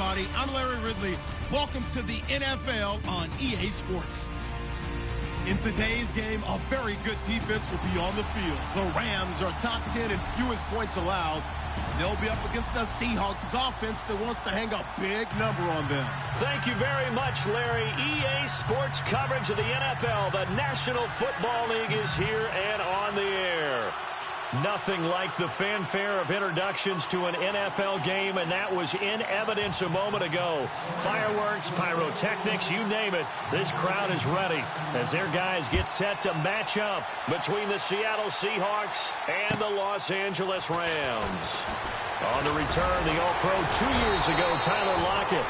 everybody. I'm Larry Ridley. Welcome to the NFL on EA Sports. In today's game, a very good defense will be on the field. The Rams are top 10 in fewest points allowed. They'll be up against the Seahawks offense that wants to hang a big number on them. Thank you very much, Larry. EA Sports coverage of the NFL. The National Football League is here and on the air. Nothing like the fanfare of introductions to an NFL game, and that was in evidence a moment ago. Fireworks, pyrotechnics, you name it. This crowd is ready as their guys get set to match up between the Seattle Seahawks and the Los Angeles Rams. On the return, the All-Pro 2 years ago, Tyler Lockett.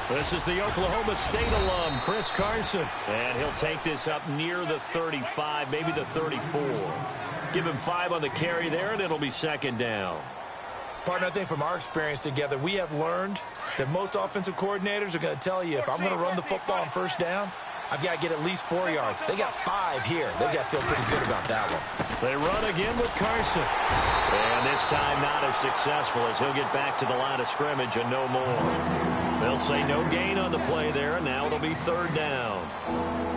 This is the Oklahoma State alum, Chris Carson. And he'll take this up near the 35, maybe the 34. Give him 5 on the carry there, and it'll be second down. Partner, I think from our experience together, we have learned that most offensive coordinators are going to tell you, if I'm going to run the football on first down, I've got to get at least 4 yards. They got 5 here. They've got to feel pretty good about that one. They run again with Carson. And this time not as successful as he'll get back to the line of scrimmage and no more. They'll say no gain on the play there, and now it'll be third down.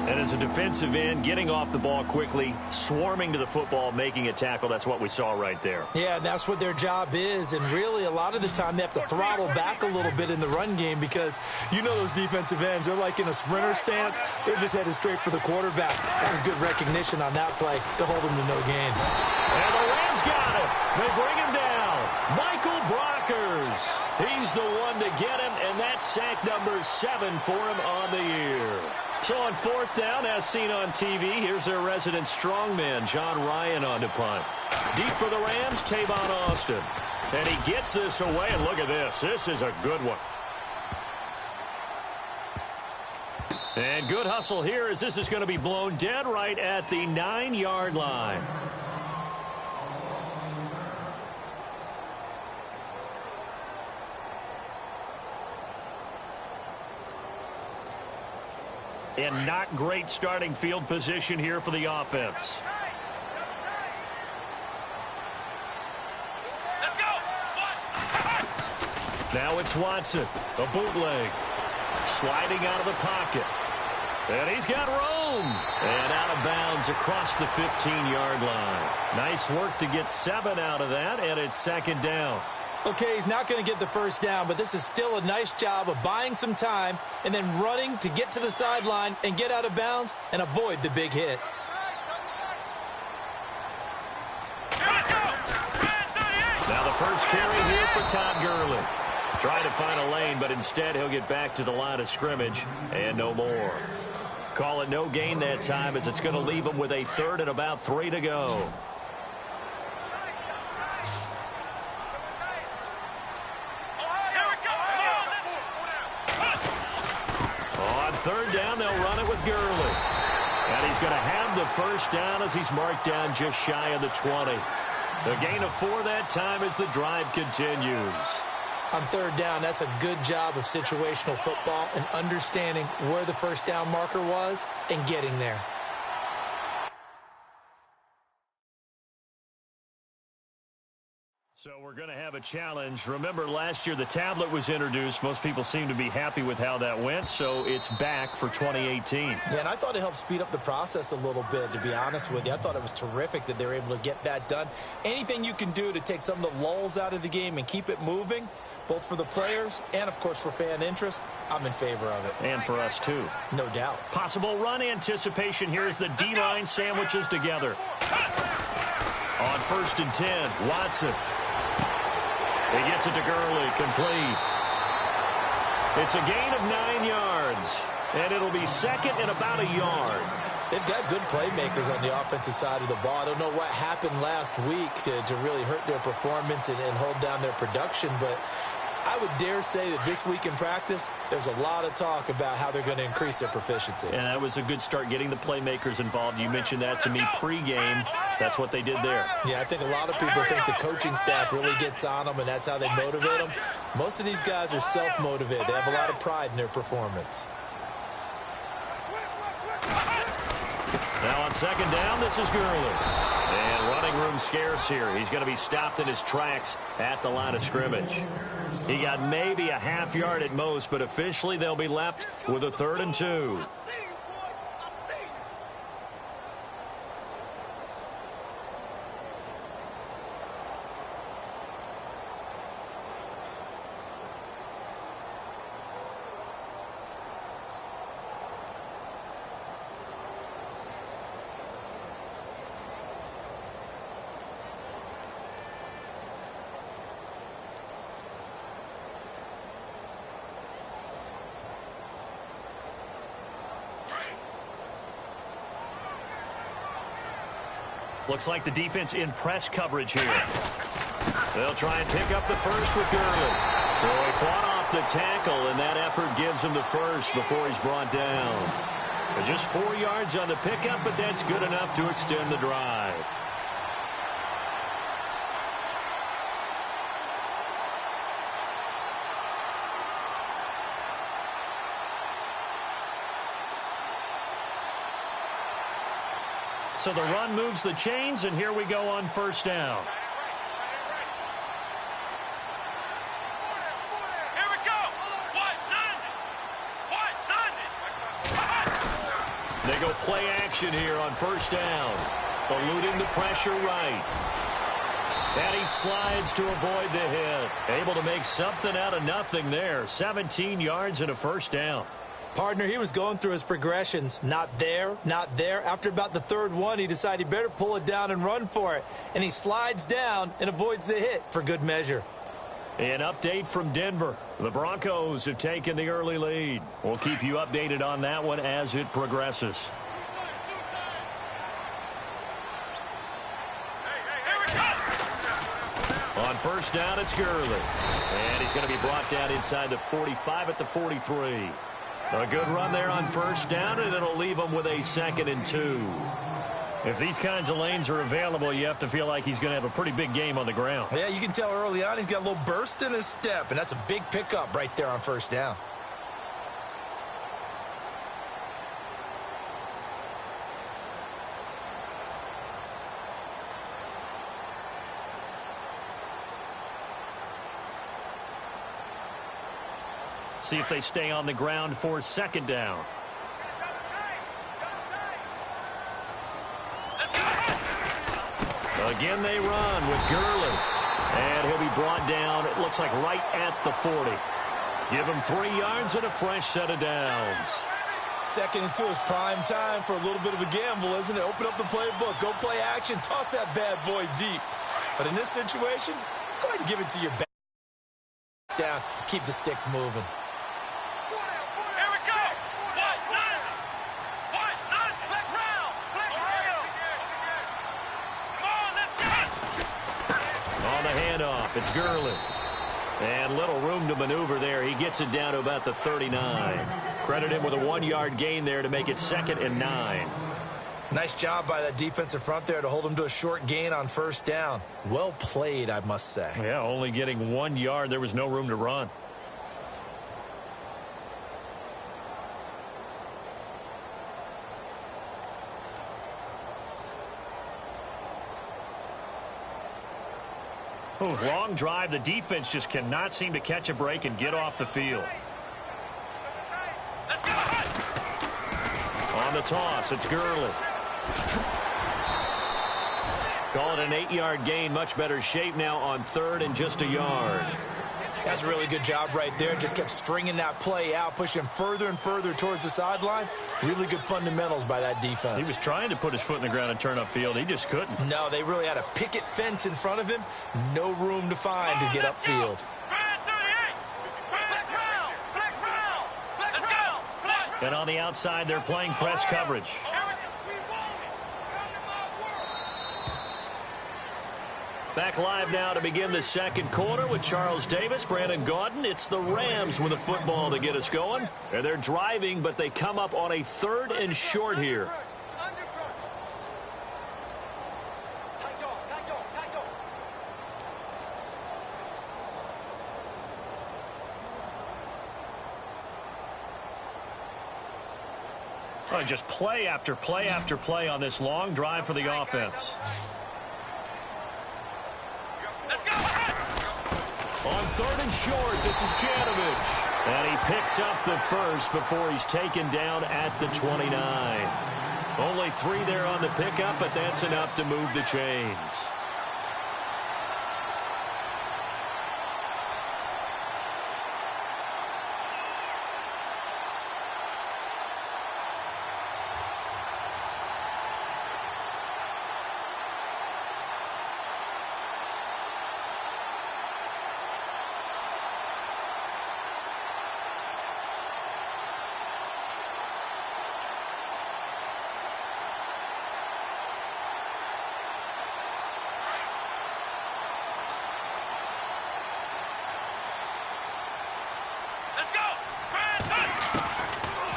And as a defensive end, getting off the ball quickly, swarming to the football, making a tackle, that's what we saw right there. Yeah, and that's what their job is. And really, a lot of the time, they have to throttle back a little bit in the run game because you know those defensive ends, they're like in a sprinter stance. They're just headed straight for the quarterback. That was good recognition on that play to hold him to no gain. And the Rams got it. They bring him down. Michael Brockers. He's the one to get him, and that's sack number 7 for him on the year. So on fourth down, as seen on TV, here's their resident strongman, John Ryan, on to punt. Deep for the Rams, Tavon Austin. And he gets this away, and look at this. This is a good one. And good hustle here as this is going to be blown dead right at the 9-yard line. And not great starting field position here for the offense. Let's go. Now it's Watson, a bootleg. Sliding out of the pocket. And he's got room. And out of bounds across the 15-yard line. Nice work to get 7 out of that, and it's second down. Okay, he's not going to get the first down, but this is still a nice job of buying some time and then running to get to the sideline and get out of bounds and avoid the big hit. Now the first carry here for Todd Gurley. Trying to find a lane, but instead he'll get back to the line of scrimmage and no more. Call it no gain that time as it's going to leave him with a third and about 3 to go. Third down, they'll run it with Gurley. And he's going to have the first down as he's marked down just shy of the 20. The gain of 4 that time as the drive continues. On third down, that's a good job of situational football and understanding where the first down marker was and getting there. So we're going to have a challenge. Remember, last year the tablet was introduced. Most people seem to be happy with how that went, so it's back for 2018. Yeah, and I thought it helped speed up the process a little bit, to be honest with you. I thought it was terrific that they were able to get that done. Anything you can do to take some of the lulls out of the game and keep it moving, both for the players and, of course, for fan interest, I'm in favor of it. And for us, too. No doubt. Possible run anticipation here as the D-line sandwiches together. On 1st and 10, Watson. He gets it to Gurley, complete. It's a gain of 9 yards, and it'll be second and about a yard. They've got good playmakers on the offensive side of the ball. I don't know what happened last week to really hurt their performance and hold down their production, but I would dare say that this week in practice, there's a lot of talk about how they're going to increase their proficiency. And that was a good start, getting the playmakers involved. You mentioned that to me pregame. That's what they did there. Yeah, I think a lot of people think the coaching staff really gets on them, and that's how they motivate them. Most of these guys are self-motivated. They have a lot of pride in their performance. Now on second down, this is Gurley. And running room scarce here. He's going to be stopped in his tracks at the line of scrimmage. He got maybe a half yard at most, but officially they'll be left with a 3rd and 2. Looks like the defense in press coverage here. They'll try and pick up the first with Gurley. So he fought off the tackle, and that effort gives him the first before he's brought down. But just 4 yards on the pickup, but that's good enough to extend the drive. So the run moves the chains, and here we go on first down. Here we go. They go play action here on first down. Eluding the pressure right. And he slides to avoid the hit. Able to make something out of nothing there. 17 yards and a first down. Partner, he was going through his progressions. Not there, not there. After about the 3rd one, he decided he better pull it down and run for it. And he slides down and avoids the hit for good measure. An update from Denver. The Broncos have taken the early lead. We'll keep you updated on that one as it progresses. On first down, it's Gurley. And he's going to be brought down inside the 45 at the 43. A good run there on first down, and it'll leave him with a 2nd and 2. If these kinds of lanes are available, you have to feel like he's going to have a pretty big game on the ground. Yeah, you can tell early on he's got a little burst in his step, and that's a big pickup right there on first down. See if they stay on the ground for 2nd down. Again, they run with Gurley. And he'll be brought down, it looks like right at the 40. Give him 3 yards and a fresh set of downs. 2nd and 2 is prime time for a little bit of a gamble, isn't it? Open up the playbook, go play action, toss that bad boy deep. But in this situation, go ahead and give it to your back down. Keep the sticks moving. It's Gurley. And little room to maneuver there. He gets it down to about the 39. Credit him with a 1-yard gain there to make it 2nd and 9. Nice job by that defensive front there to hold him to a short gain on first down. Well played, I must say. Yeah, only getting 1 yard. There was no room to run. Ooh, long drive. The defense just cannot seem to catch a break and get off the field. On the toss, it's Gurley. Call it an 8-yard gain. Much better shape now on 3rd and just a yard. That's a really good job right there. Just kept stringing that play out, pushing him further and further towards the sideline. Really good fundamentals by that defense. He was trying to put his foot in the ground and turn upfield. He just couldn't. No, they really had a picket fence in front of him. No room to find to get upfield. And on the outside, they're playing press coverage. Back live now to begin the second quarter with Charles Davis, Brandon Gaudin. It's the Rams with a football to get us going. And they're driving, but they come up on a 3rd and short here. Oh, just play after play after play on this long drive for the offense. On 3rd and short, this is Janovich. And he picks up the first before he's taken down at the 29. Only 3 there on the pickup, but that's enough to move the chains.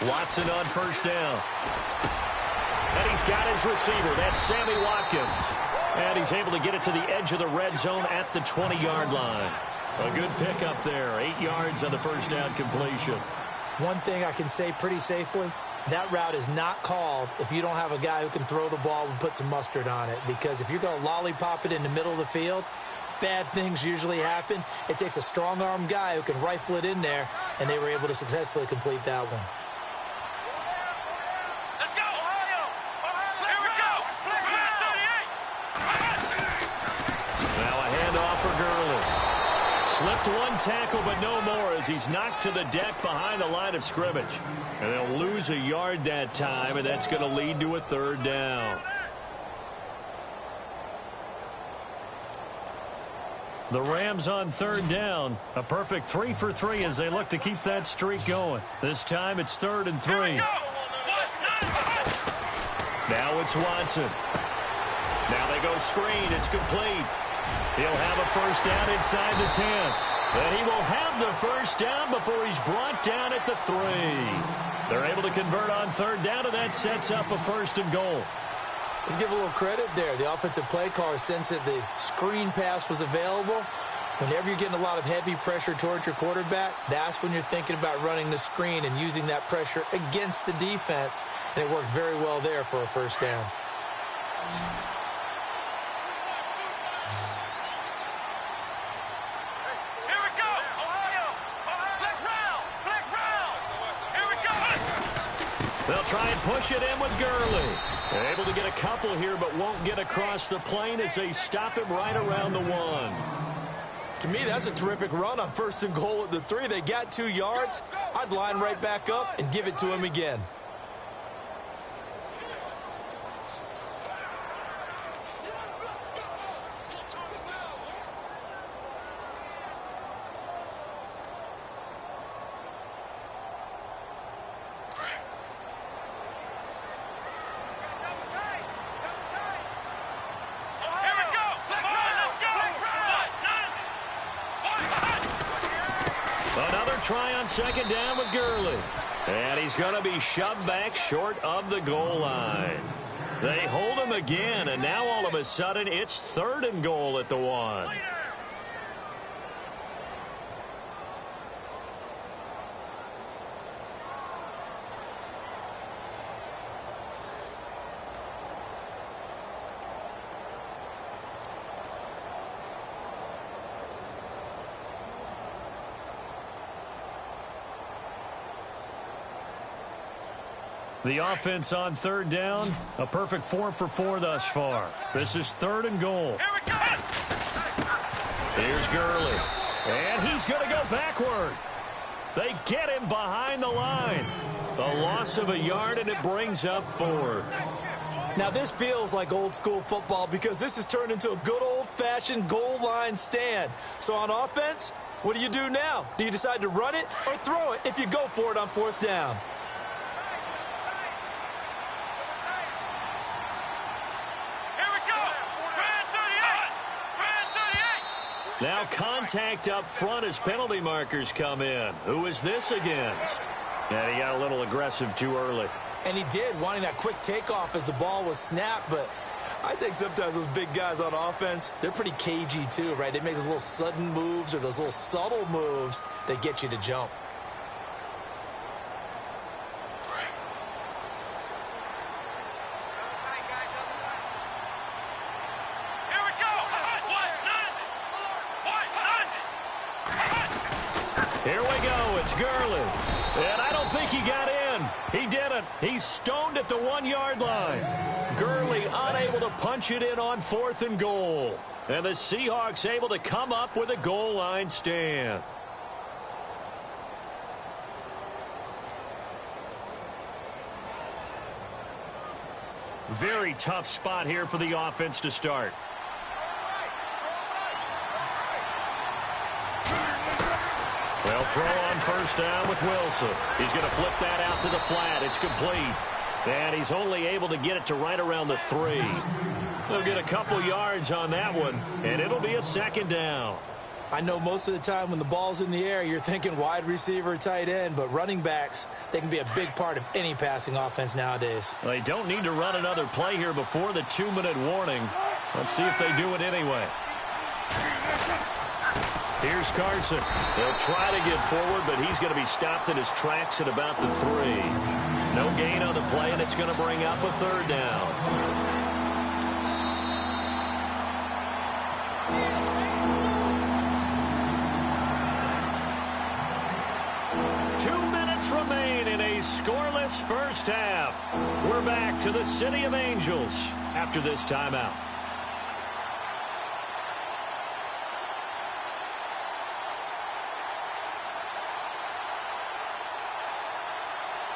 Watson on first down. And he's got his receiver. That's Sammy Watkins. And he's able to get it to the edge of the red zone at the 20-yard line. A good pickup there. 8 yards on the first down completion. One thing I can say pretty safely, that route is not called if you don't have a guy who can throw the ball and put some mustard on it. Because if you're going to lollipop it in the middle of the field, bad things usually happen. It takes a strong-arm guy who can rifle it in there, and they were able to successfully complete that one. Slipped one tackle, but no more as he's knocked to the deck behind the line of scrimmage. And they'll lose a yard that time, and that's going to lead to a 3rd down. The Rams on 3rd down. A perfect 3 for 3 as they look to keep that streak going. This time it's 3rd and 3. Now it's Watson. Now they go screen. It's complete. He'll have a first down inside the 10. And he will have the first down before he's brought down at the 3. They're able to convert on 3rd down, and that sets up a 1st and goal. Let's give a little credit there. The offensive play caller sensed that the screen pass was available. Whenever you're getting a lot of heavy pressure towards your quarterback, that's when you're thinking about running the screen and using that pressure against the defense. And it worked very well there for a first down. They'll try and push it in with Gurley. They're able to get a couple here, but won't get across the plane as they stop him right around the 1. To me, that's a terrific run on 1st and goal at the 3. They got 2 yards. I'd line right back up and give it to him again. Try on 2nd down with Gurley. And he's going to be shoved back short of the goal line. They hold him again, and now all of a sudden it's 3rd and goal at the 1. The offense on 3rd down, a perfect 4 for 4 thus far. This is 3rd and goal. Here's Gurley. And he's going to go backward. They get him behind the line. A loss of a yard, and it brings up 4th. Now, this feels like old-school football because this has turned into a good old-fashioned goal line stand. So on offense, what do you do now? Do you decide to run it or throw it if you go for it on 4th down? Now contact up front as penalty markers come in. Who is this against? And he got a little aggressive too early. And he did, wanting that quick takeoff as the ball was snapped. But I think sometimes those big guys on offense, they're pretty cagey too, right? They make those little sudden moves or those little subtle moves that get you to jump. Here we go. It's Gurley. And I don't think he got in. He didn't. He's stoned at the 1-yard line. Gurley unable to punch it in on 4th and goal. And the Seahawks able to come up with a goal line stand. Very tough spot here for the offense to start. They'll throw on first down with Wilson. He's going to flip that out to the flat. It's complete. And he's only able to get it to right around the 3. They'll get a couple yards on that one, and it'll be a 2nd down. I know most of the time when the ball's in the air, you're thinking wide receiver, tight end, but running backs, they can be a big part of any passing offense nowadays. They don't need to run another play here before the 2-minute warning. Let's see if they do it anyway. Here's Carson. He'll try to get forward, but he's going to be stopped in his tracks at about the 3. No gain on the play, and it's going to bring up a 3rd down. Remain in a scoreless first half. We're back to the City of Angels after this timeout.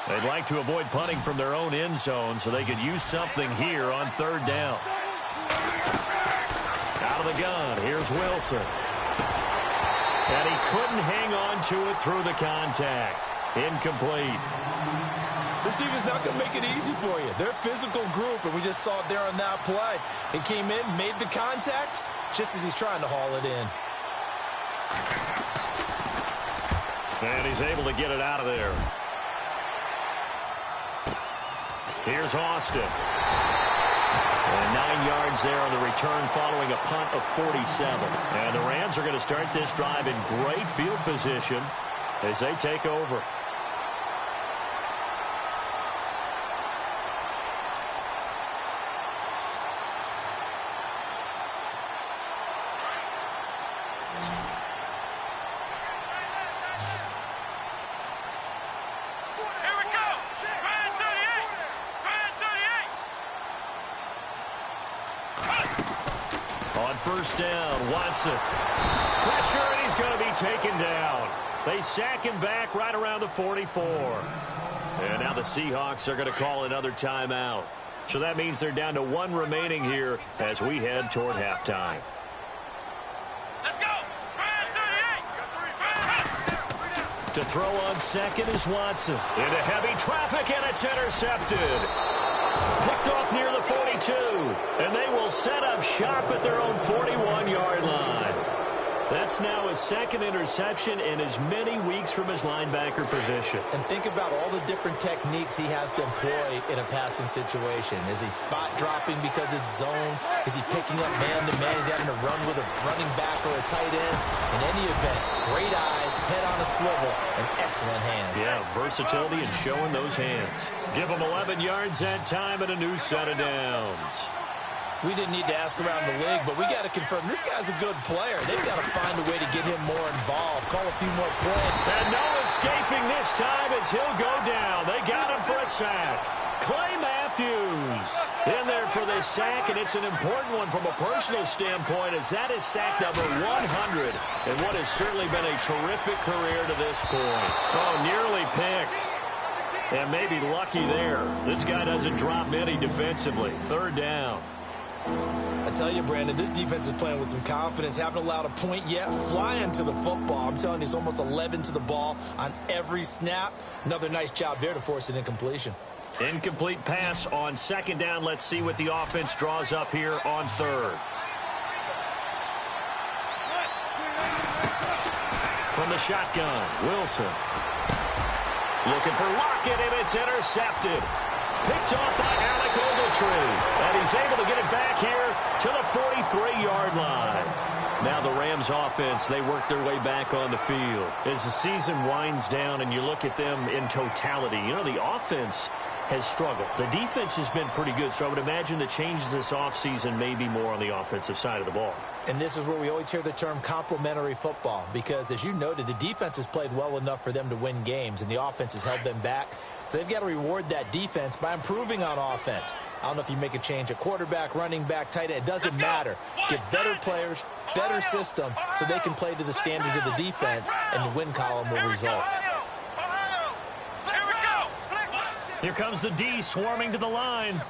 They'd like to avoid punting from their own end zone so they could use something here on 3rd down. Out of the gun, here's Wilson. And he couldn't hang on to it through the contact. Incomplete. This defense not going to make it easy for you. They're a physical group, and we just saw it there on that play. He came in, made the contact, just as he's trying to haul it in. And he's able to get it out of there. Here's Austin. And 9 yards there on the return following a punt of 47. And the Rams are going to start this drive in great field position as they take over. First down, Watson. Pressure, and he's going to be taken down. They sack him back right around the 44. And now the Seahawks are going to call another timeout. So that means they're down to 1 remaining here as we head toward halftime. Let's go! To throw on second is Watson. Into heavy traffic, and it's intercepted. Picked off near the 42, and they will set up shop at their own 41-yard line. That's now his 2nd interception in as many weeks from his linebacker position. And think about all the different techniques he has to employ in a passing situation. Is he spot dropping because it's zone? Is he picking up man-to-man? Is he having to run with a running back or a tight end? In any event, great eyes, head on a swivel, and excellent hands. Yeah, versatility and showing those hands. Give him 11 yards that time and a new set of downs. We didn't need to ask around the league, but we got to confirm this guy's a good player. They've got to find a way to get him more involved, call a few more plays. And no escaping this time as he'll go down. They got him for a sack. Clay Matthews in there for this sack, and it's an important one from a personal standpoint as that is sack number 100 in what has certainly been a terrific career to this point. Oh, nearly picked. And maybe lucky there. This guy doesn't drop many defensively. 3rd down. I tell you, Brandon, this defense is playing with some confidence. Haven't allowed a point yet. Flying to the football. I'm telling you, it's almost 11 to the ball on every snap. Another nice job there to force an incompletion. Incomplete pass on 2nd down. Let's see what the offense draws up here on 3rd. From the shotgun, Wilson. Looking for Lockett, and it's intercepted. Picked off by Alec Ogletree. And he's able to get it back here to the 43-yard line. Now the Rams offense, they work their way back on the field. As the season winds down and you look at them in totality, you know, the offense has struggled. The defense has been pretty good, so I would imagine the changes this offseason may be more on the offensive side of the ball. And this is where we always hear the term complementary football because, as you noted, the defense has played well enough for them to win games, and the offense has held them back. So they've got to reward that defense by improving on offense. I don't know if you make a change at quarterback, running back, tight end. It doesn't matter. Get better players, better system, so they can play to the standards of the defense, and the win column will result. Here comes the D swarming to the line.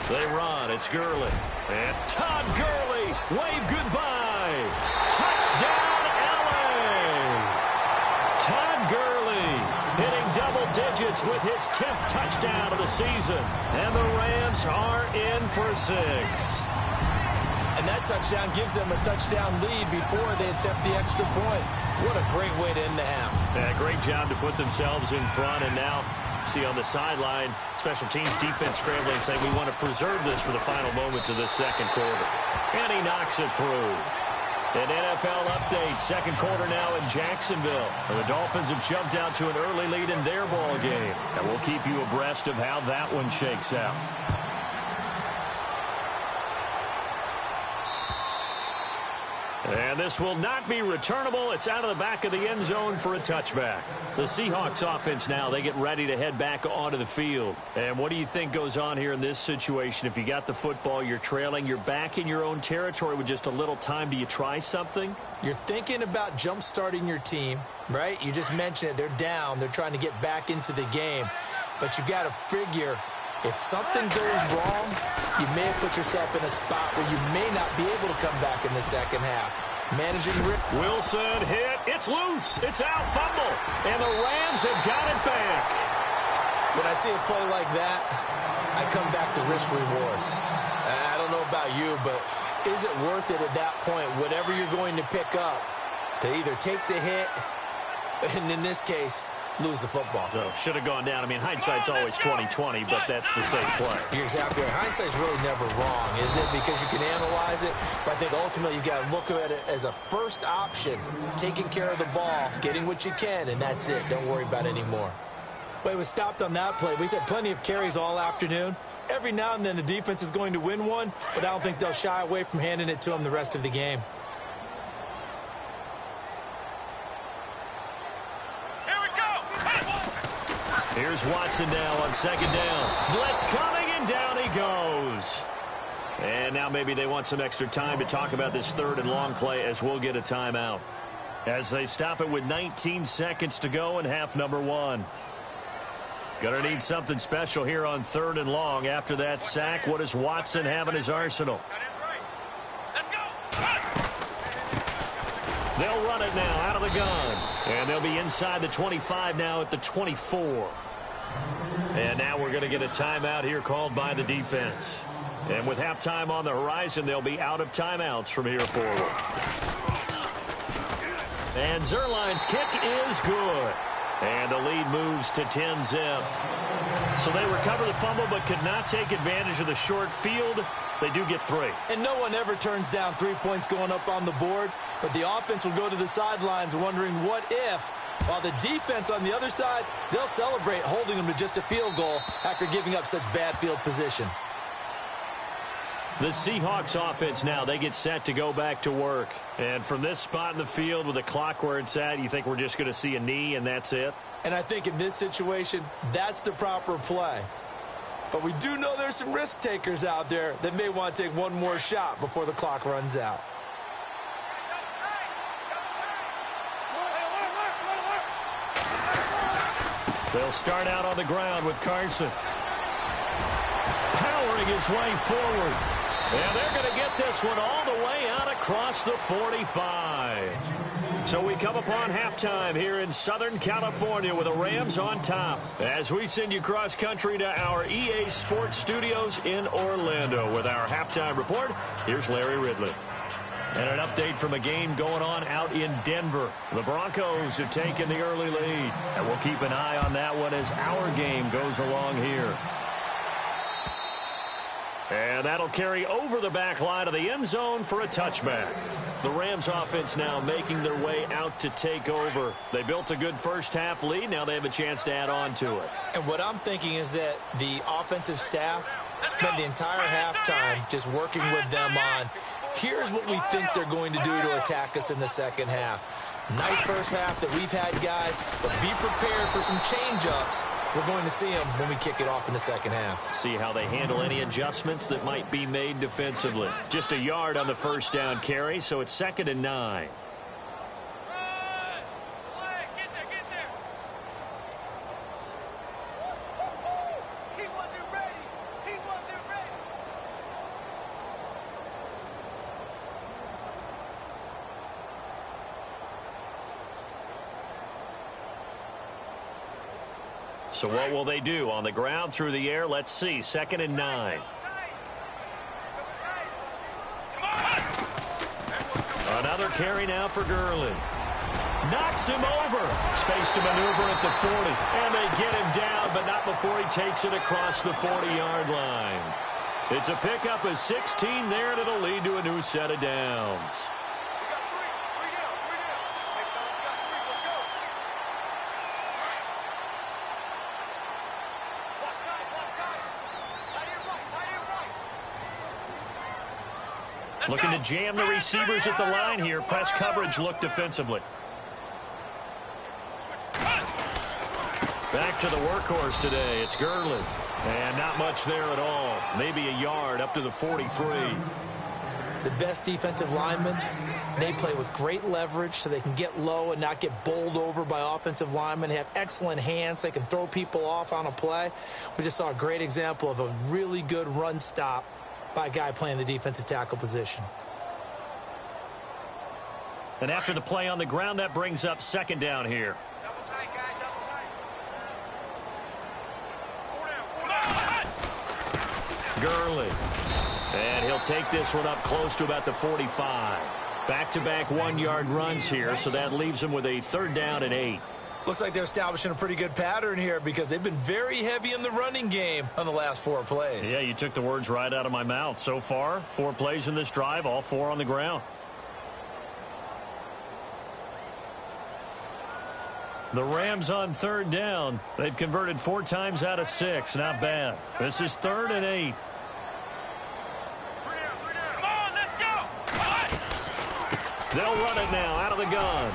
They run. It's Gurley. And Todd Gurley, wave goodbye. Touchdown, L.A. Todd Gurley hitting double digits with his 10th touchdown of the season. And the Rams are in for 6. And that touchdown gives them a touchdown lead before they attempt the extra point. What a great way to end the half. Yeah, great job to put themselves in front, and now see on the sideline, special teams defense scrambling, saying we want to preserve this for the final moments of this second quarter. And he knocks it through. An NFL update, second quarter now in Jacksonville. And the Dolphins have jumped out to an early lead in their ball game. And we'll keep you abreast of how that one shakes out. And this will not be returnable. It's out of the back of the end zone for a touchback. The Seahawks offense now, they get ready to head back onto the field. And what do you think goes on here in this situation? If you got the football, you're trailing, you're back in your own territory with just a little time. Do you try something? You're thinking about jump-starting your team, right? You just mentioned it. They're down. They're trying to get back into the game. But you got to figure, if something goes wrong, you may have put yourself in a spot where you may not be able to come back in the second half. Managing risk. Wilson hit. It's loose. It's out. Fumble. And the Rams have got it back. When I see a play like that, I come back to risk-reward. I don't know about you, but is it worth it at that point, whatever you're going to pick up, to either take the hit, and in this case, lose the football? So should have gone down. I mean, hindsight's always 20/20, but that's the same play. You're exactly right. Hindsight's really never wrong, is it? Because you can analyze it, but I think ultimately you got to look at it as a first option, taking care of the ball, getting what you can, and that's it. Don't worry about it anymore. But it was stopped on that play. We've had plenty of carries all afternoon. Every now and then the defense is going to win one, but I don't think they'll shy away from handing it to them the rest of the game. Here's Watson now on second down. Blitz coming, and down he goes. And now maybe they want some extra time to talk about this third and long play as we'll get a timeout. As they stop it with 19 seconds to go in half number 1. Gonna need something special here on third and long. After that sack, what does Watson have in his arsenal? They'll run it now out of the gun. And they'll be inside the 25 now at the 24. And now we're going to get a timeout here called by the defense. And with halftime on the horizon, they'll be out of timeouts from here forward. And Zerline's kick is good. And the lead moves to 10-zip. So they recover the fumble but could not take advantage of the short field. They do get 3. And no one ever turns down 3 points going up on the board, but the offense will go to the sidelines wondering what if, while the defense on the other side, they'll celebrate holding them to just a field goal after giving up such bad field position. The Seahawks offense now, they get set to go back to work. And from this spot in the field with the clock where it's at, you think we're just going to see a knee and that's it? And I think in this situation, that's the proper play. But we do know there's some risk takers out there that may want to take one more shot before the clock runs out. They'll start out on the ground with Carson. Powering his way forward. And they're going to get this one all the way out across the 45. So we come upon halftime here in Southern California with the Rams on top as we send you cross-country to our EA Sports Studios in Orlando with our halftime report. Here's Larry Ridley. And an update from a game going on out in Denver. The Broncos have taken the early lead, and we'll keep an eye on that one as our game goes along here. And that'll carry over the back line of the end zone for a touchback. The Rams offense now making their way out to take over. They built a good first-half lead. Now they have a chance to add on to it. And what I'm thinking is that the offensive staff spent the entire halftime just working with them on, here's what we think they're going to do to attack us in the second half. Nice first half that we've had, guys, but be prepared for some change-ups. We're going to see them when we kick it off in the second half. See how they handle any adjustments that might be made defensively. Just a yard on the first down carry, so it's 2nd and 9. So what will they do? On the ground, through the air? Let's see. 2nd and 9. Another carry now for Gurley. Knocks him over. Space to maneuver at the 40. And they get him down, but not before he takes it across the 40-yard line. It's a pickup of 16 there, and it'll lead to a new set of downs. Looking to jam the receivers at the line here. Press coverage look defensively. Back to the workhorse today. It's Gurley. And not much there at all. Maybe a yard up to the 43. The best defensive linemen, they play with great leverage so they can get low and not get bowled over by offensive linemen. They have excellent hands. They can throw people off on a play. We just saw a great example of a really good run stop by a guy playing the defensive tackle position. And after the play on the ground, that brings up 2nd down here. Double tight, guys, double tight. Pull down, pull down. Gurley. And he'll take this one up close to about the 45. Back-to-back 1-yard runs here, so that leaves him with a 3rd down and 8. Looks like they're establishing a pretty good pattern here because they've been very heavy in the running game on the last 4 plays. Yeah, you took the words right out of my mouth. So far, 4 plays in this drive, all 4 on the ground. The Rams on 3rd down. They've converted 4 times out of 6. Not bad. This is 3rd and 8. Come on, let's go. They'll run it now out of the gun.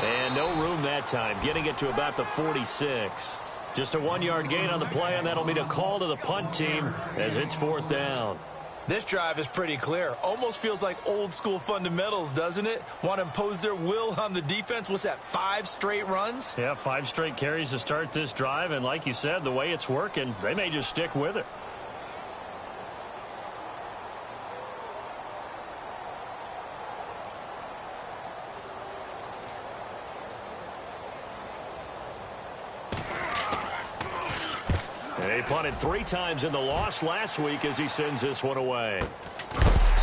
And no room that time, getting it to about the 46. Just a 1-yard gain on the play, and that'll mean a call to the punt team as it's 4th down. This drive is pretty clear. Almost feels like old school fundamentals, doesn't it? Want to impose their will on the defense. What's that, 5 straight runs? Yeah, 5 straight carries to start this drive, and like you said, the way it's working, they may just stick with it. He punted 3 times in the loss last week as he sends this one away.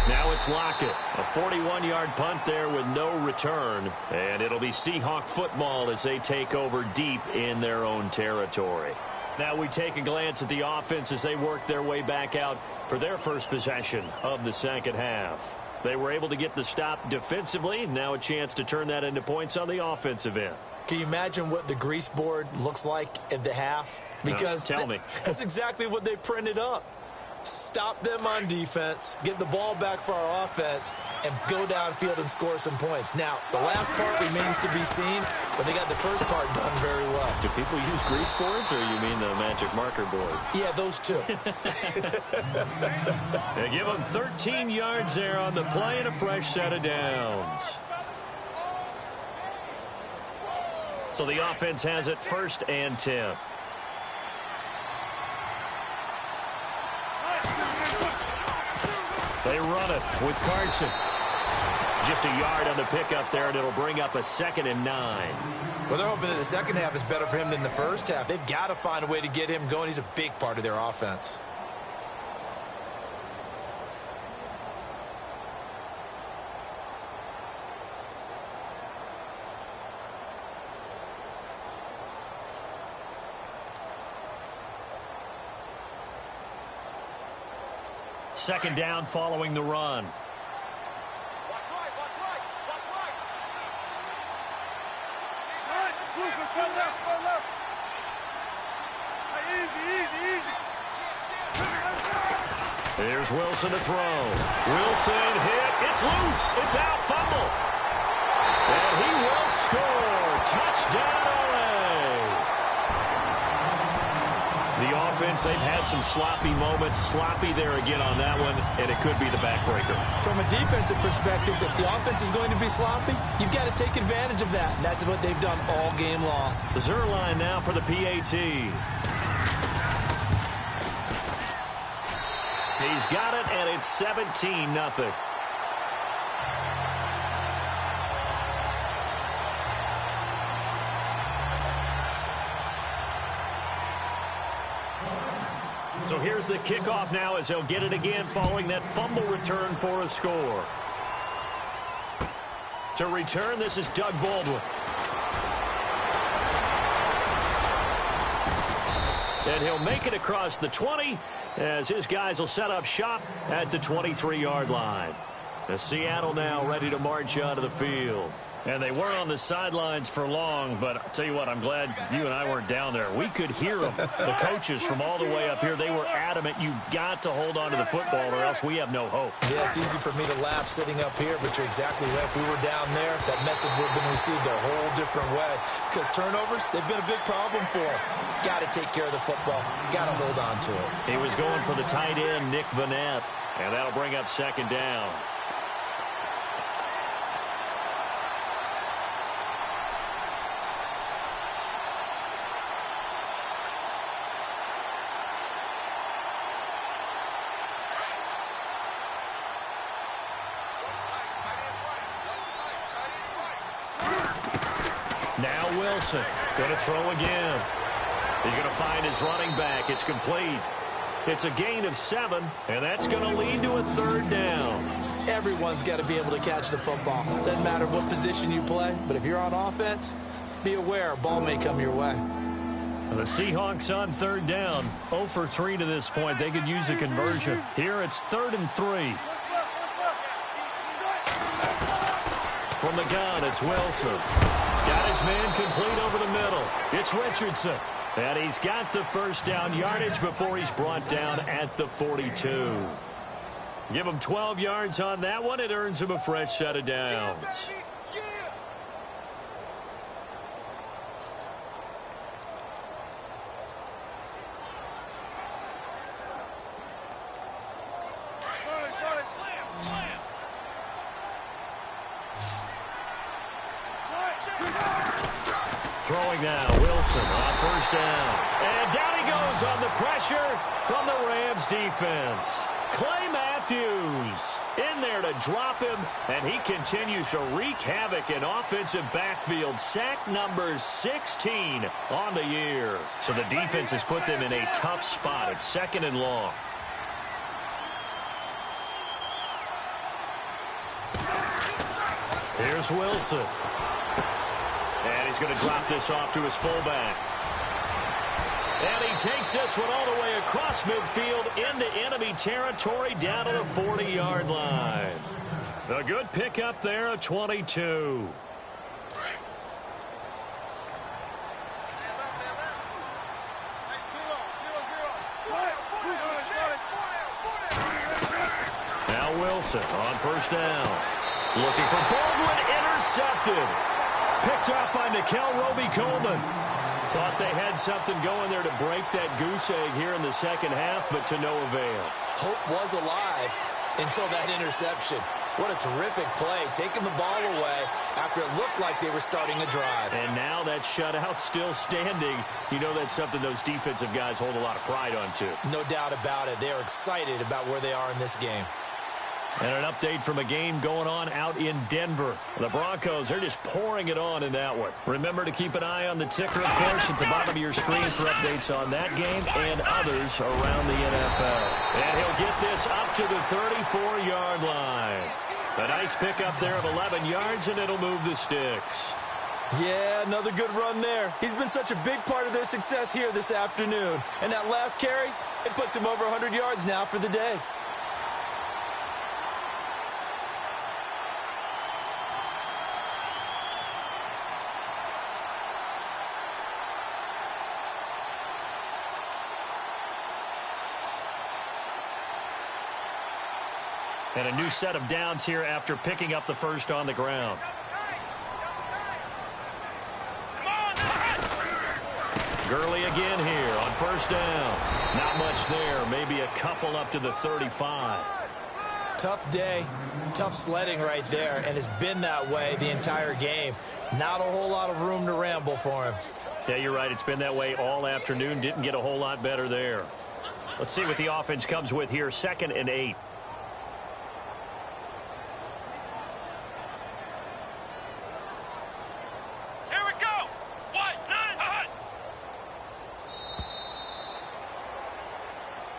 Now it's Lockett. A 41-yard punt there with no return. And it'll be Seahawk football as they take over deep in their own territory. Now we take a glance at the offense as they work their way back out for their first possession of the second half. They were able to get the stop defensively. Now a chance to turn that into points on the offensive end. Can you imagine what the grease board looks like at the half? Because tell me. That's exactly what they printed up. Stop them on defense, get the ball back for our offense, and go downfield and score some points. Now, the last part remains to be seen, but they got the first part done very well. Do people use grease boards, or you mean the magic marker boards? Yeah, those two. They give them 13 yards there on the play and a fresh set of downs. So the offense has it 1st and 10. They run it with Carson. Just a yard on the pickup there, and it'll bring up a 2nd and 9. Well, they're hoping that the second half is better for him than the first half. They've got to find a way to get him going. He's a big part of their offense. Second down following the run. There's Wilson to throw. Wilson hit. It's loose. It's out. Fumble. And he will score. Touchdown, LA. The offense, they've had some sloppy moments. Sloppy there again on that one, and it could be the backbreaker. From a defensive perspective, if the offense is going to be sloppy, you've got to take advantage of that. And that's what they've done all game long. Zerline now for the PAT. He's got it, and it's 17-0. So here's the kickoff now as they'll get it again following that fumble return for a score. To return, this is Doug Baldwin. And he'll make it across the 20 as his guys will set up shop at the 23-yard line. The Seattle now ready to march out of the field. And they weren't on the sidelines for long, but I'll tell you what, I'm glad you and I weren't down there. We could hear them, the coaches from all the way up here. They were adamant, you've got to hold on to the football or else we have no hope. Yeah, it's easy for me to laugh sitting up here, but you're exactly right. If we were down there, that message would have been received a whole different way. Because turnovers, they've been a big problem for them. Got to take care of the football. Got to hold on to it. He was going for the tight end, Nick Vanette, and that'll bring up second down. Now Wilson going to throw again. He's going to find his running back. It's complete. It's a gain of 7, and that's going to lead to a third down. Everyone's got to be able to catch the football. Doesn't matter what position you play, but if you're on offense, be aware a ball may come your way. The Seahawks on third down. 0 for 3 to this point. They could use a conversion. Here it's 3rd and 3. From the gun, it's Wilson. Got his man complete over the middle. It's Richardson. And he's got the first down yardage before he's brought down at the 42. Give him 12 yards on that one. It earns him a fresh set of downs. Throwing now, Wilson on first down. And down he goes on the pressure from the Rams defense. Clay Matthews in there to drop him, and he continues to wreak havoc in offensive backfield. Sack number 16 on the year. So the defense has put them in a tough spot. It's 2nd and long. Here's Wilson. And he's going to drop this off to his fullback. And he takes this one all the way across midfield into enemy territory down to the 40-yard line. A good pickup there, a 22. Now Wilson on first down. Looking for Baldwin, intercepted. Picked up by Nickel Roby-Coleman. Thought they had something going there to break that goose egg here in the second half, but to no avail. Hope was alive until that interception. What a terrific play, taking the ball away after it looked like they were starting a drive. And now that shutout still standing. You know that's something those defensive guys hold a lot of pride on, too. No doubt about it. They are excited about where they are in this game. And an update from a game going on out in Denver. The Broncos are just pouring it on in that one. Remember to keep an eye on the ticker, of course, at the bottom of your screen for updates on that game and others around the NFL. And he'll get this up to the 34-yard line. A nice pickup there of 11 yards, and it'll move the sticks. Yeah, another good run there. He's been such a big part of their success here this afternoon. And that last carry, it puts him over 100 yards now for the day. And a new set of downs here after picking up the first on the ground. Gurley again here on first down. Not much there. Maybe a couple up to the 35. Tough day. Tough sledding right there, and it's been that way the entire game. Not a whole lot of room to ramble for him. Yeah, you're right. It's been that way all afternoon. Didn't get a whole lot better there. Let's see what the offense comes with here. 2nd and 8.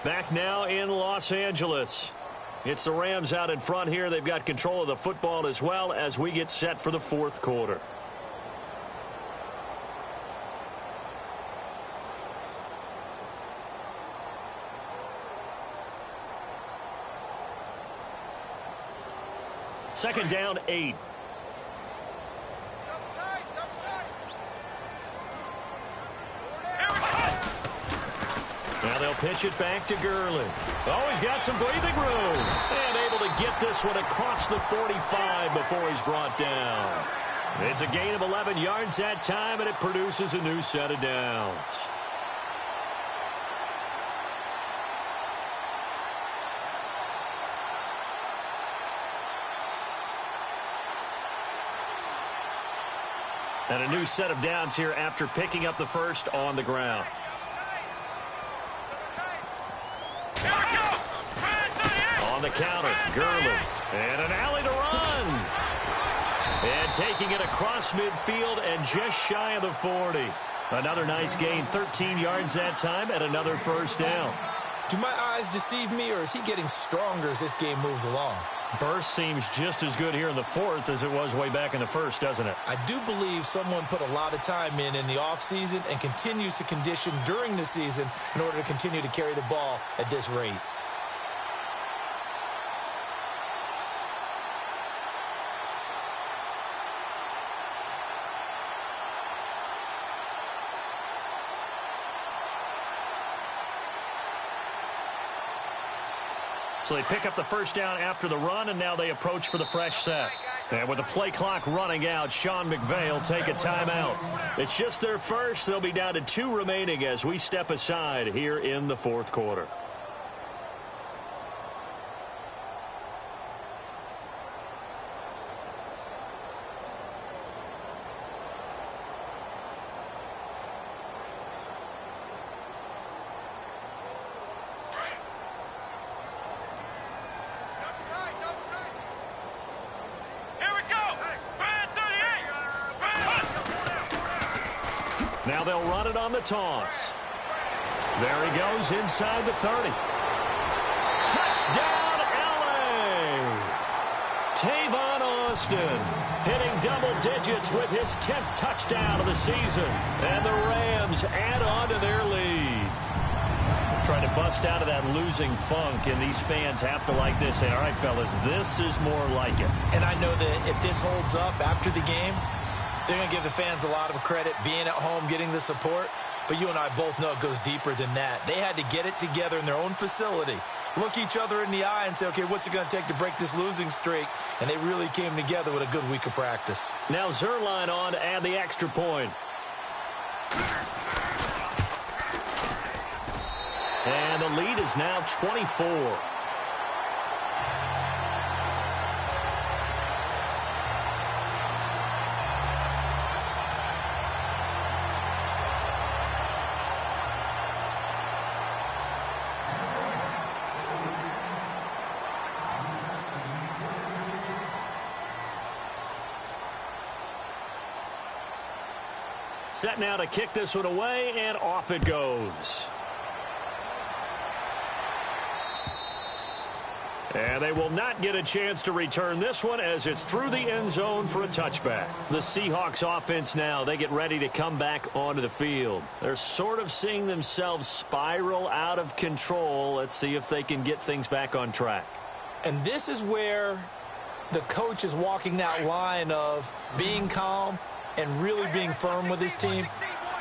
Back now in Los Angeles. It's the Rams out in front here. They've got control of the football as well as we get set for the fourth quarter. Second down, 8. Now they'll pitch it back to Gurley. Oh, he's got some breathing room. And able to get this one across the 45 before he's brought down. It's a gain of 11 yards that time, and it produces a new set of downs. And a new set of downs here after picking up the first on the ground. On the counter, Gurley. And an alley to run. And taking it across midfield and just shy of the 40. Another nice gain, 13 yards that time, and another first down. Do my eyes deceive me, or is he getting stronger as this game moves along? Burst seems just as good here in the fourth as it was way back in the first, doesn't it? I do believe someone put a lot of time in the offseason and continues to condition during the season in order to continue to carry the ball at this rate. So they pick up the first down after the run, and now they approach for the fresh set. And with the play clock running out, Sean McVay will take a timeout. It's just their first. They'll be down to 2 remaining as we step aside here in the fourth quarter. Now they'll run it on the toss. There he goes inside the 30. Touchdown, LA! Tavon Austin hitting double digits with his 10th touchdown of the season. And the Rams add on to their lead. Trying to bust out of that losing funk, and these fans have to like this. Say, all right, fellas, this is more like it. And I know that if this holds up after the game, they're going to give the fans a lot of credit, being at home, getting the support. But you and I both know it goes deeper than that. They had to get it together in their own facility, look each other in the eye and say, okay, what's it going to take to break this losing streak? And they really came together with a good week of practice. Now Zerline on to add the extra point. And the lead is now 24. set now to kick this one away, and off it goes. And they will not get a chance to return this one as it's through the end zone for a touchback. The Seahawks offense now, they get ready to come back onto the field. They're sort of seeing themselves spiral out of control. Let's see if they can get things back on track. And this is where the coach is walking that line of being calm and really being firm with his team.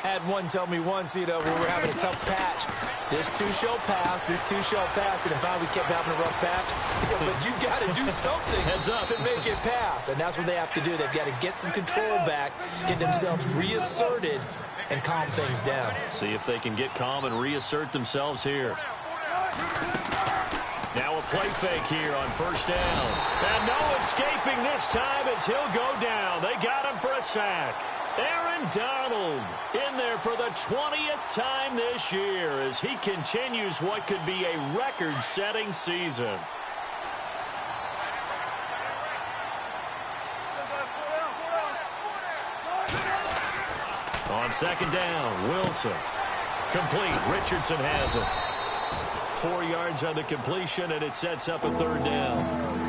Had one tell me once, when we're having a tough patch, this too shall pass, this too shall pass, and finally we kept having a rough patch. He said, but you got to do something to make it pass, and that's what they have to do. They've got to get some control back, get themselves reasserted, and calm things down. See if they can get calm and reassert themselves here. Now a play fake here on first down. And no escaping this time as he'll go down. They got him for a sack. Aaron Donald in there for the 20th time this year as he continues what could be a record-setting season. On second down, Wilson. Complete. Richardson has it. 4 yards on the completion, and it sets up a third down.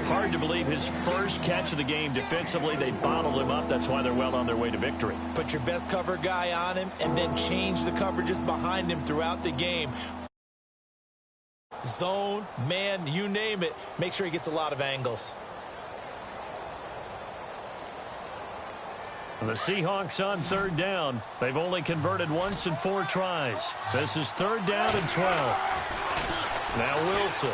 Hard to believe his first catch of the game defensively. They bottled him up. That's why they're well on their way to victory. Put your best cover guy on him and then change the coverages behind him throughout the game. Zone, man, you name it. Make sure he gets a lot of angles. The Seahawks on third down. They've only converted once in 4 tries. This is third down and 12. Now Wilson.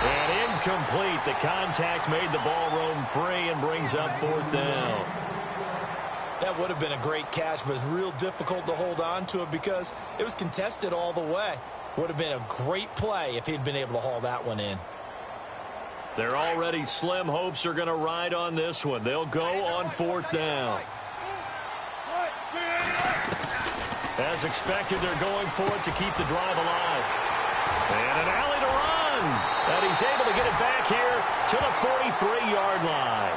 And incomplete. The contact made the ball roam free and brings up fourth down. That would have been a great catch, but it's real difficult to hold on to it because it was contested all the way. Would have been a great play if he'd been able to haul that one in. Their already slim hopes are going to ride on this one. They'll go on fourth down. As expected, they're going for it to keep the drive alive. And an alley to run. And he's able to get it back here to the 43-yard line.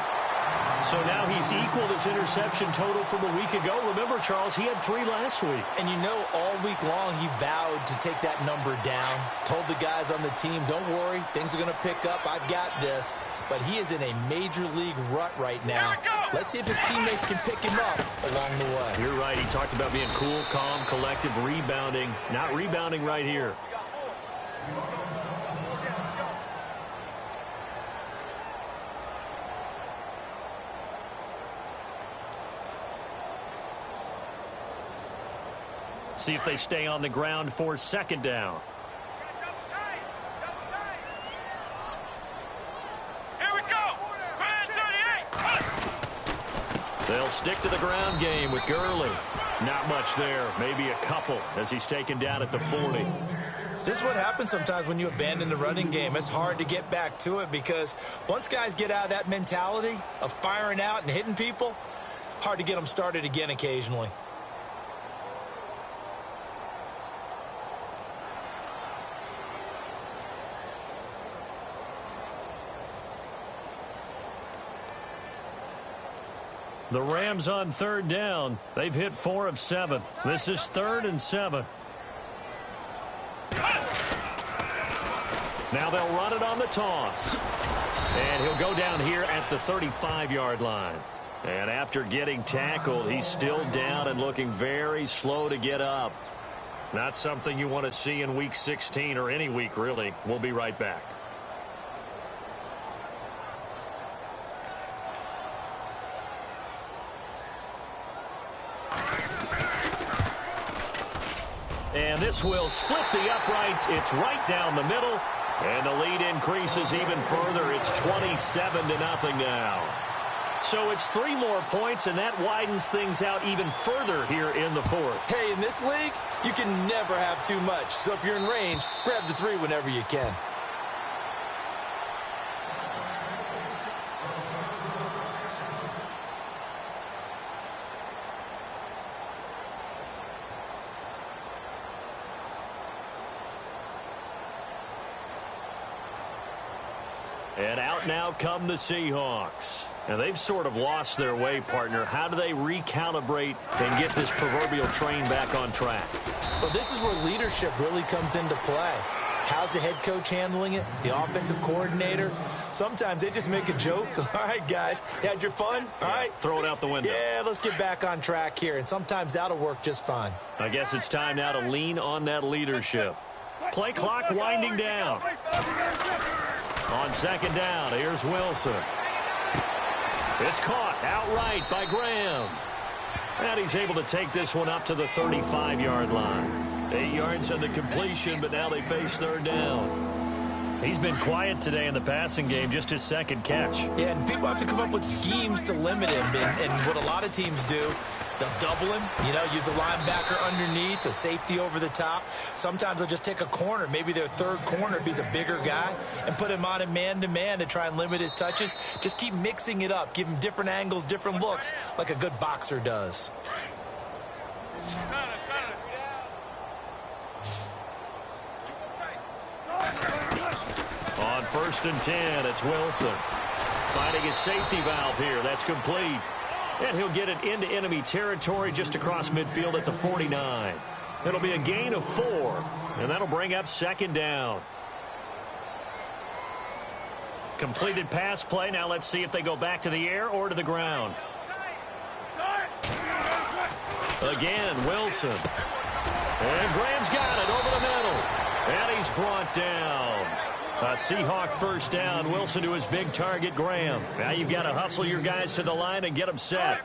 So now he's equaled his interception total from a week ago. Remember, Charles, he had 3 last week. And all week long he vowed to take that number down. Told the guys on the team, don't worry, things are going to pick up. I've got this. But he is in a major league rut right now. Let's see if his teammates can pick him up along the way. You're right. He talked about being cool, calm, collective, rebounding. Not rebounding right here. See if they stay on the ground for second down. Here we go. They'll stick to the ground game with Gurley. Not much there. Maybe a couple as he's taken down at the 40. This is what happens sometimes when you abandon the running game. It's hard to get back to it because once guys get out of that mentality of firing out and hitting people, hard to get them started again occasionally. The Rams on third down. They've hit 4 of 7. This is 3rd and 7. Now they'll run it on the toss. And he'll go down here at the 35-yard line. And after getting tackled, he's still down and looking very slow to get up. Not something you want to see in Week 16 or any week, really. We'll be right back. And this will split the uprights. It's right down the middle. And the lead increases even further. It's 27-0 now. So it's 3 more points, and that widens things out even further here in the 4th. Hey, in this league, you can never have too much. So if you're in range, grab the 3 whenever you can. And out now come the Seahawks. Now, they've sort of lost their way, partner. How do they recalibrate and get this proverbial train back on track? Well, this is where leadership really comes into play. How's the head coach handling it? The offensive coordinator? Sometimes they just make a joke. All right, guys, you had your fun? All right. Throw it out the window. Yeah, let's get back on track here. And sometimes that'll work just fine. I guess it's time now to lean on that leadership. Play clock winding down. On second down, here's Wilson. It's caught outright by Graham. And he's able to take this one up to the 35-yard line. 8 yards on the completion, but now they face third down. He's been quiet today in the passing game, just his second catch. Yeah, and people have to come up with schemes to limit him. And what a lot of teams do, they'll double him, use a linebacker underneath, a safety over the top. Sometimes they'll just take a corner, maybe their third corner if he's a bigger guy, and put him on in man-to-man to try and limit his touches. Just keep mixing it up, give him different angles, different looks, like a good boxer does. On 1st and 10, it's Wilson. Finding his safety valve here. That's complete. And he'll get it into enemy territory just across midfield at the 49. It'll be a gain of 4, and that'll bring up second down. Completed pass play. Now let's see if they go back to the air or to the ground. Again, Wilson. And Graham's got it over the middle. And he's brought down. A Seahawk first down. Wilson to his big target, Graham. Now you've got to hustle your guys to the line and get them set.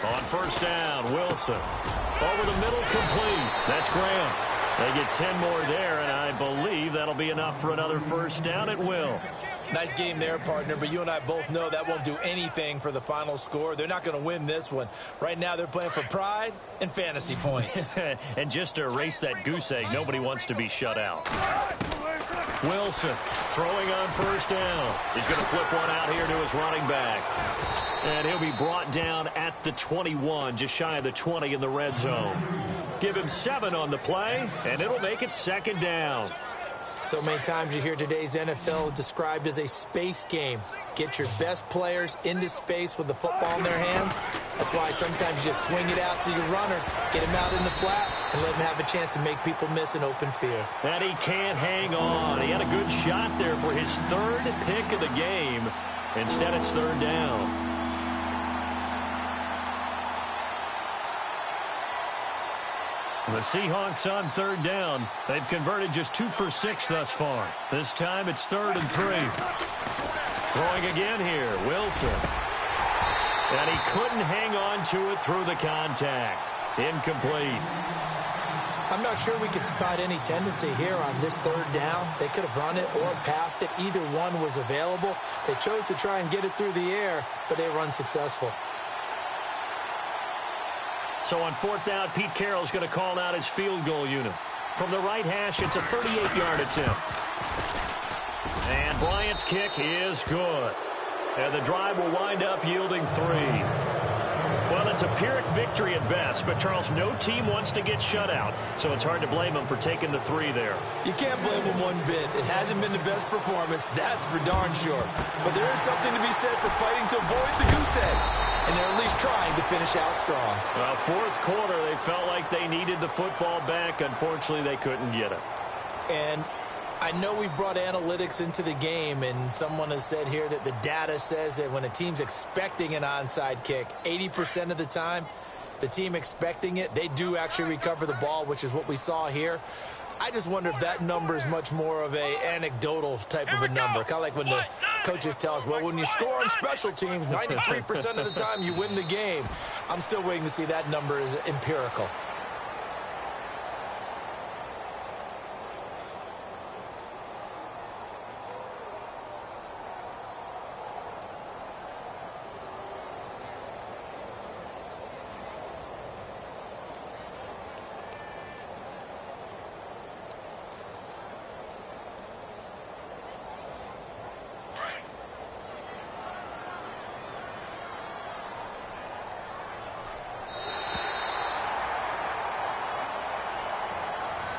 On first down, Wilson. Over the middle, complete. That's Graham. They get 10 more there, and I believe that'll be enough for another first down. It will. Nice game there, partner, but you and I both know that won't do anything for the final score. They're not going to win this one. Right now, they're playing for pride and fantasy points. And just to erase that goose egg, nobody wants to be shut out. Wilson throwing on first down. He's going to flip one out here to his running back. And he'll be brought down at the 21, just shy of the 20 in the red zone. Give him 7 on the play, and it'll make it second down. So many times you hear today's NFL described as a space game. Get your best players into space with the football in their hands. That's why sometimes you just swing it out to your runner, get him out in the flat, and let him have a chance to make people miss an open field. And he can't hang on. He had a good shot there for his 3rd pick of the game. Instead, it's third down. The Seahawks on third down. They've converted just 2 for 6 thus far. This time it's 3rd and 3. Throwing again here, Wilson. And he couldn't hang on to it through the contact. Incomplete. I'm not sure we could spot any tendency here on this third down. They could have run it or passed it. Either one was available. They chose to try and get it through the air, but they were unsuccessful. So on 4th down, Pete Carroll's going to call out his field goal unit. From the right hash, it's a 38-yard attempt. And Bryant's kick is good. And the drive will wind up yielding 3. Well, it's a Pyrrhic victory at best, but Charles, no team wants to get shut out, so it's hard to blame them for taking the 3 there. You can't blame them one bit. It hasn't been the best performance, that's for darn sure. But there is something to be said for fighting to avoid the goose egg. And they're at least trying to finish out strong. Well, 4th quarter, they felt like they needed the football back. Unfortunately, they couldn't get it. And I know we brought analytics into the game, and someone has said here that the data says that when a team's expecting an onside kick, 80% of the time, the team expecting it, they do actually recover the ball, which is what we saw here. I just wonder if that number is much more of a anecdotal type of a number. Kind of like when the coaches tell us, well, when you score on special teams, 93% of the time you win the game. I'm still waiting to see that number is empirical.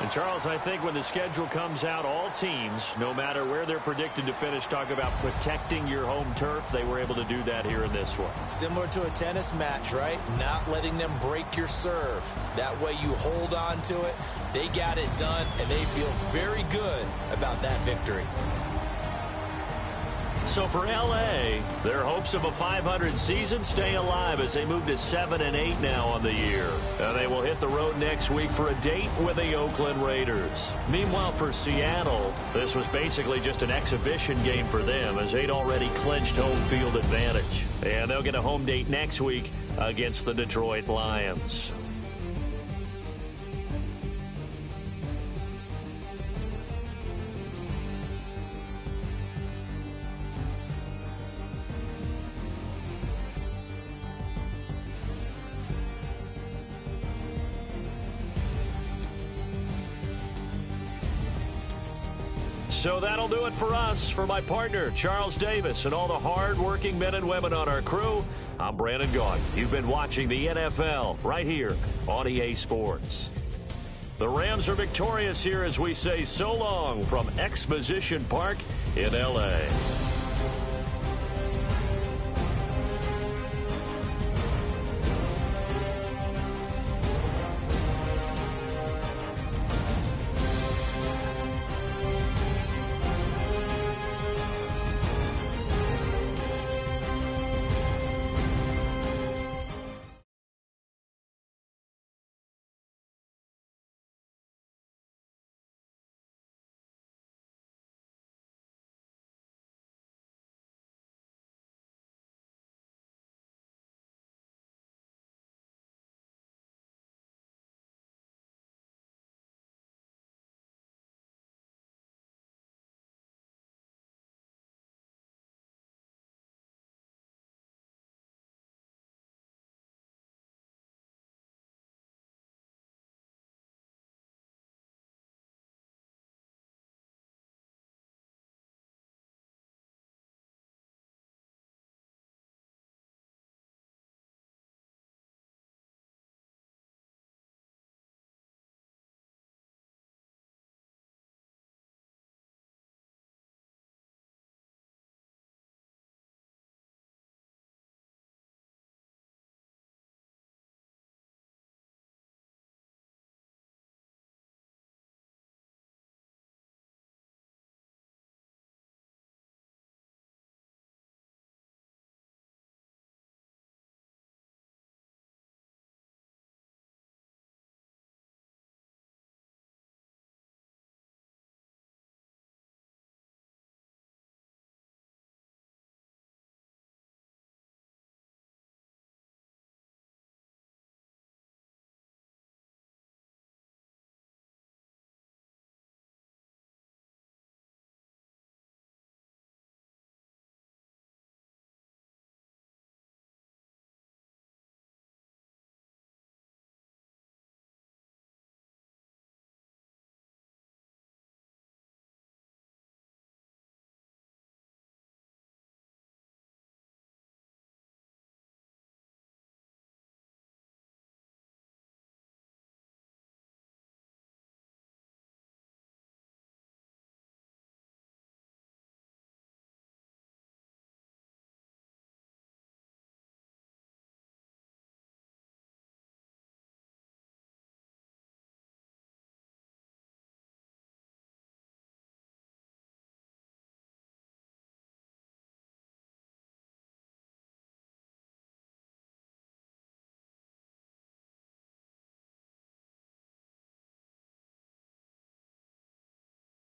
And, Charles, I think when the schedule comes out, all teams, no matter where they're predicted to finish, talk about protecting your home turf. They were able to do that here in this one. Similar to a tennis match, right? Not letting them break your serve. That way you hold on to it. They got it done, and they feel very good about that victory. So for L.A., their hopes of a 500 season stay alive as they move to 7-8 now on the year. And they will hit the road next week for a date with the Oakland Raiders. Meanwhile, for Seattle, this was basically just an exhibition game for them as they'd already clinched home field advantage. And they'll get a home date next week against the Detroit Lions. So that'll do it for us. For my partner, Charles Davis, and all the hard-working men and women on our crew, I'm Brandon Gaudin. You've been watching the NFL right here on EA Sports. The Rams are victorious here as we say so long from Exposition Park in L.A.